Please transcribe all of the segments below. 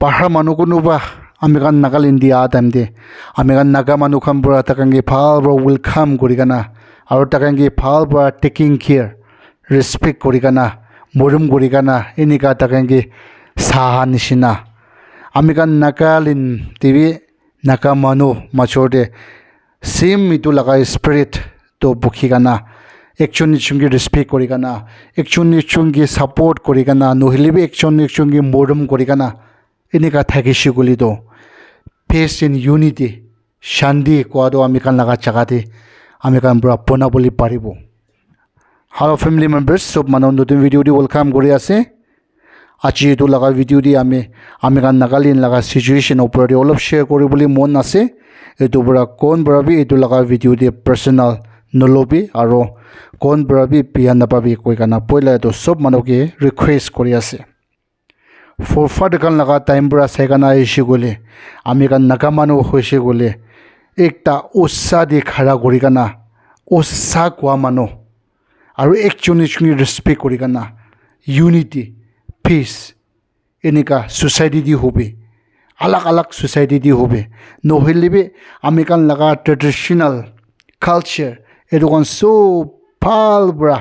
pahar manu kunuba amikan Nagaland dia time de amikan naga manu khan pura takange phal bro welcome kurigana aru takange phal bra taking care respect kurigana morum kurigana enika takange saha nishina amikan Nagaland tv naga manu machorde same itu laga spirit to bukhigana একজন নিচুঙ্গি respect করিগানা একজন নিচুঙ্গি support করিগানা নহলিবি একজন নিচুঙ্গি মরম করিগানা এনেকা থাকিছি গুলি তো pace in unity শান্তি কোয়াদো আমি কান লাগা জাগাতে আমি কান পুরা পনা বলি পারিব হ্যালো ফ্যামিলি মেম্বার্স সব মানুহ নতুন ভিডিও দি ওয়েলকাম কৰি আছে আজি এটো লাগা ভিডিও দি আমি কান Nagaland লাগা সিচুয়েশন ওপৰতে অলপ শেয়াৰ কৰিবলৈ মন আছে এটো পুৰা কোন বৰাবি এটো লাগা ভিডিও দি পাৰ্সোনাল নলবি আৰু কোন বৰাবি পিয়া নাপাবি কৈ কানা পইলা তো সব মানুহকে ৰিকুৱেষ্ট কৰি আছে ফৰফাড কান লাগা টাইম বৰা চাইকানা আইছি গলে আমি কান নাগা মানুহ হৈছে গলে একটা উৎসাহ দি খাৰা কৰি কানা উৎসাহ কোৱা মানুহ আৰু একজনী ৰেসপেক্ট কৰি কানা ইউনিটি পিস এনেকা সোসাইটি দি হবে আলাগ আলাগ সোসাইটি দি হবে নহলিবি আমি কান লাগা ট্ৰেডিশনাল কালচাৰ এডুকান সব ভাল বৰা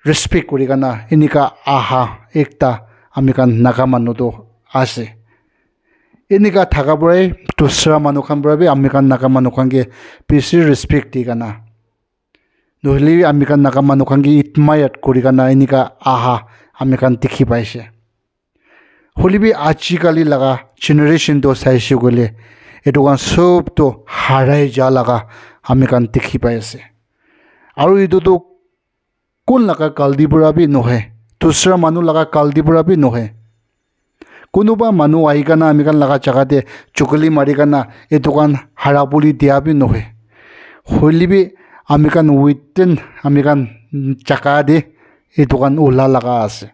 রেসপেক্ট করি কানা এনেকা আহা একটা আমি কান নাগা মানুহ তো আছে এনেকা থাকা বৰাই দুসৰা মানুহ খান বৰাবি আমি কান নাগা মানুহ খানকে বেছি রেসপেক্ট দি কানা নহলি আমি কান নাগা মানুহ খানকে ইটমায়াত করি কানা এনেকা আহা আমি কান দেখি পাইছে হলিবি আজিকালি লাগা জেনারেশন তো চাইছে গলে এডুকান সব তো হারাই যা লাগা আমি কান দেখি পাইছে আৰু এটো তো কোন লাগা কালদি বৰাবি নহয় দুসৰা মানুহ লাগা কালদি বৰাবি নহয় কোনোবা মানুহ আহি কানা আমি কান লাগা জাগাতে চুকলি মাৰি কানা এই দোকান হাৰা বুলি দিয়াবি নহয় হলিবি আমি কান উইটেন আমি কান জাগা দে এই দোকান ওলা লাগা আছে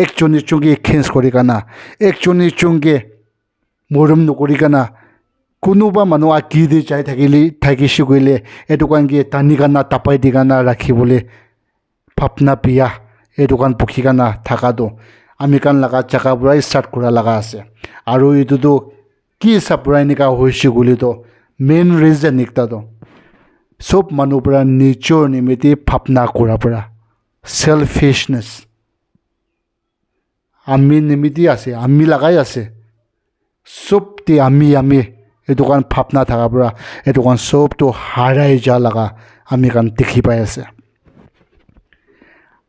একজনী চুঙ্গে খেঞ্চ কৰি কানা একজনী চুঙ্গে মৰম নকৰি কানা কোনোবা মানুহ আকি দি যাই থাকিছি গলে এই দোকানকে টানি কানা তাপাই দি কানা ৰাখিবলৈ ভাবনা বিয়া এই দোকান পুখি কানা থাকাটো আমি কান লাগা জাগা পৰাই ষ্টাৰ্ট কৰা লাগা আছে আৰু এইটোতো কি চাপৰা এনেকা হৈছে বুলি তো মেইন ৰিজন একটা তো সব মানুহ পৰা নিজৰ নিমিত্তে ভাবনা কৰা পৰা সেলফিশনেস আমি নিমিত্তে আছে আমি লাগাই আছে সবতে আমি এই দোকান ভাবনা থাকা পৰা এই দোকান সব তো হাৰাই যা লাগা আমি কান দেখি পাই আছে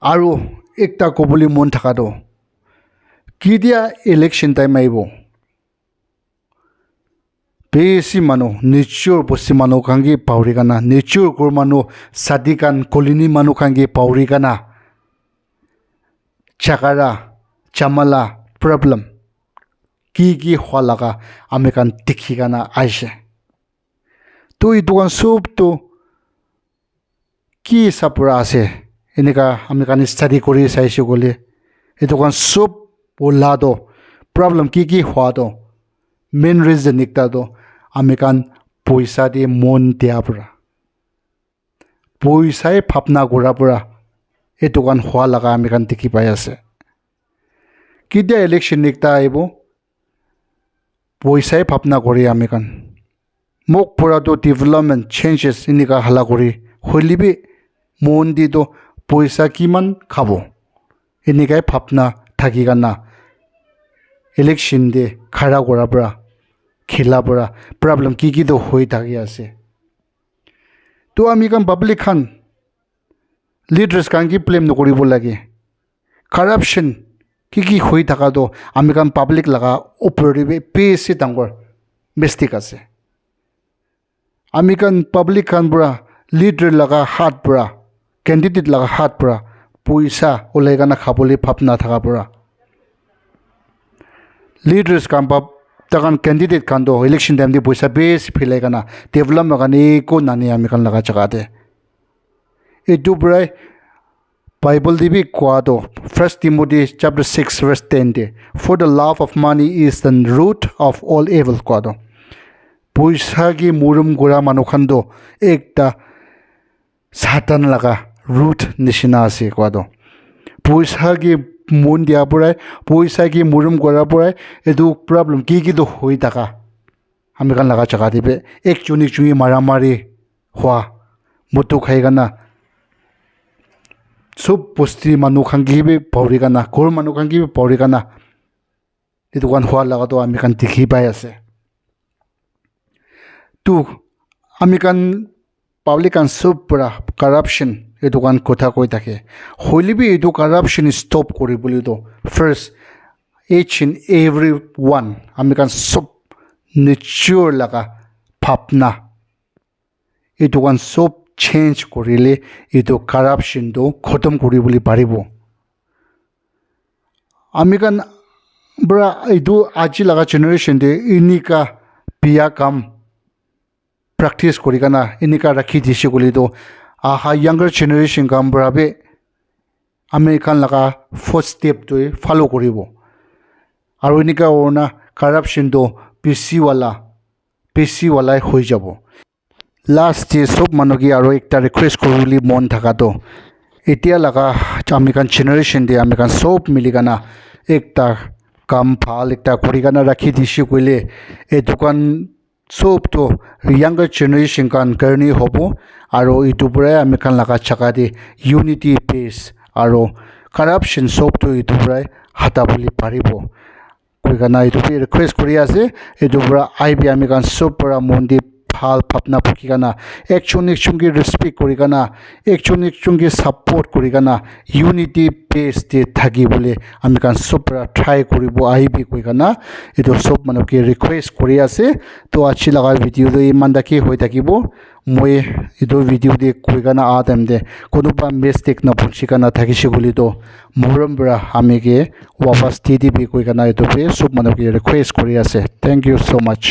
আৰু একটা কবলি মন থাকাটো কি দিয়া ইলেকশন টাইম আইব বেছি মানুহ নিজৰ বস্তি মানুহ খানগে পাউৰি কানা নিজৰ ঘৰ মানুহ সাদি কান কলিনি মানুহ খানগে পাউৰি কানা চাকাৰা চামালা প্ৰবলেম কি হওয়া লাগা আমি কান দেখি কানা আইছে তো এই দোকান সব তো কি চাপৰা আছে এনেকা আমি কান স্টাডি কৰি চাইছো গলে এই দোকান সব ওলা তো প্রবলেম কি হওয়া তো মেইন রিজন একটা তো আমি কান পয়সা দিয়ে মন দিয়া পৰা পয়সাই ভাবনা কৰা পৰা এই দোকান হওয়া লাগা আমি কান দেখি পাই আছে কেতিয়া ইলেকশন একটা আইব পয়সাই ভাবনা কৰি আমি কান মোক পৰা তো ডেভেলপমেন্ট চেঞ্জেস এনেকা হালা কৰি হলিবি মন দি তো পয়সা কিমান খাব এনেকাই ভাবনা থাকি কানা ইলেকশন দে খাৰা কৰা পৰা খেলা পৰা প্ৰবলেম কি তো হৈ থাকি আছে তো আমি কান পাব্লিক খান লিডাৰ্স কান কি ব্লেম নকৰিব লাগে কাৰাপশন কি হৈ থাকা তো আমি কান পাব্লিক লাগা ওপৰতে বেছি ডাঙৰ মিষ্টেক আছে আমি কান পাব্লিক খান পৰা লিডাৰ লাগা হাত পৰা ক্যান্ডিডেট লাগা হাত পৰা পয়সা ওলাই কানা খাবলৈ ভাবনা থাকা পৰা লিডার্স কাম পাব তাকান ক্যান্ডিডেট কান তো ইলেকশন টাইম দি পয়সা বেশি ফেলাই কানা ডেভেলপমেন্ট কানে একো নানি আমি কান লাগা জাগাতে এটু পৰাই Bible dibi koa do 1 Timothy chapter 6 verse 10 de for the love of money is the root of all evil koa do পয়সা কি মুরুম গোরা মানুখান do একটা সাতান লাগা root নিচিনা আছে কোৱা do পয়সা কি মন দিয়াৰ পৰাই পইচা কি মুৰুম কৰাৰ পৰাই এইটো প্ৰব্লেম কি হৈ থাকা আমি কান লগা জাগা দিবে একজনী মাৰামাৰি হোৱা মতো খাই কানা সব বস্তি মানুহ খাঙ্গিবে পৌৰি কানা ঘৰ মানুহ খাঙ্গিবে পৌৰি কানা এইটো কান হোৱা লগাটো আমি কান দেখি পাই আছে তো আমি কান পাব্লিক কান সব পৰা কাৰাপশ্যন এইটো কান কথা কৈ থাকে হলিবি এইটো কাৰাপশ্যন ষ্টপ কৰিবলৈতো first each and every one আমি কান সব নিশ্চয় লগা ভাৱনা এইটো কান সব চেঞ্জ কৰিলে এইটো কাৰাপশ্যনটো খতম কৰিবলৈ পাৰিব আমি কান বৰা এইটো আজি লগা জেনেৰেশ্যনতে এনেকা বিয়া কাম প্ৰেক্টিছ কৰি কানা এনেকা ৰাখি দিছে বুলিতো আহা younger generation কাম বৰাবে আমি কান লগা ফাৰ্ষ্ট ষ্টেপটো ফ'ল' কৰিব আৰু এনেকা ওনা কাৰাপশ্যনটো বেছিৱালাই হৈ যাব লাষ্ট যে সব মানুহকে আৰু একটা ৰিকুৱেষ্ট কৰোঁ বুলি মন থকাটো এতিয়া লগা আমি কান জেনেৰেশ্যন দিয়ে আমি কান সব মিলি কানা একটা কাম ভাল একটা কৰি কানা ৰাখি দিছে কৰিলে এই দোকান সবটো younger generation কান কাৰণে হ'ব আৰু এইটো পৰাই আমি কান লগা জাগা দি ইউনিটি পেছ আৰু কাৰাপশ্যন সবটো এইটো পৰাই হাতাবলৈ পাৰিব কৈ কানা এইটো ৰিকুৱেষ্ট কৰি আছে এইটো পৰা আহিবি আমি কান সব পৰা মন দি ভাল ভাৱনা ফুকি কানা একজনকে ৰেচপেক্ট কৰি কানা একজনকে ছাপোৰ্ট কৰি কানা ইউনিটি বেছ দি থাকিবলৈ আমি কান সব পৰা ট্ৰাই কৰিব আহিবি কৈ কানা এইটো সব মানুহকে ৰিকুৱেষ্ট কৰি আছে তো আজি লগা ভিডিঅ'টো ইমান দাকি হৈ থাকিব মই এইটো ভিডিঅ' দি কৈ কানা টাইম দে কোনোবা মিষ্টেক নপুঞ্চি কানা থাকিছে বুলিতো মৰম পৰা আমিকে ৱাপাছ দি দিবি কৈ কানা এইটো সব মানুহকে ৰিকুৱেষ্ট কৰি আছে থেংক ইউ ছ' মাছ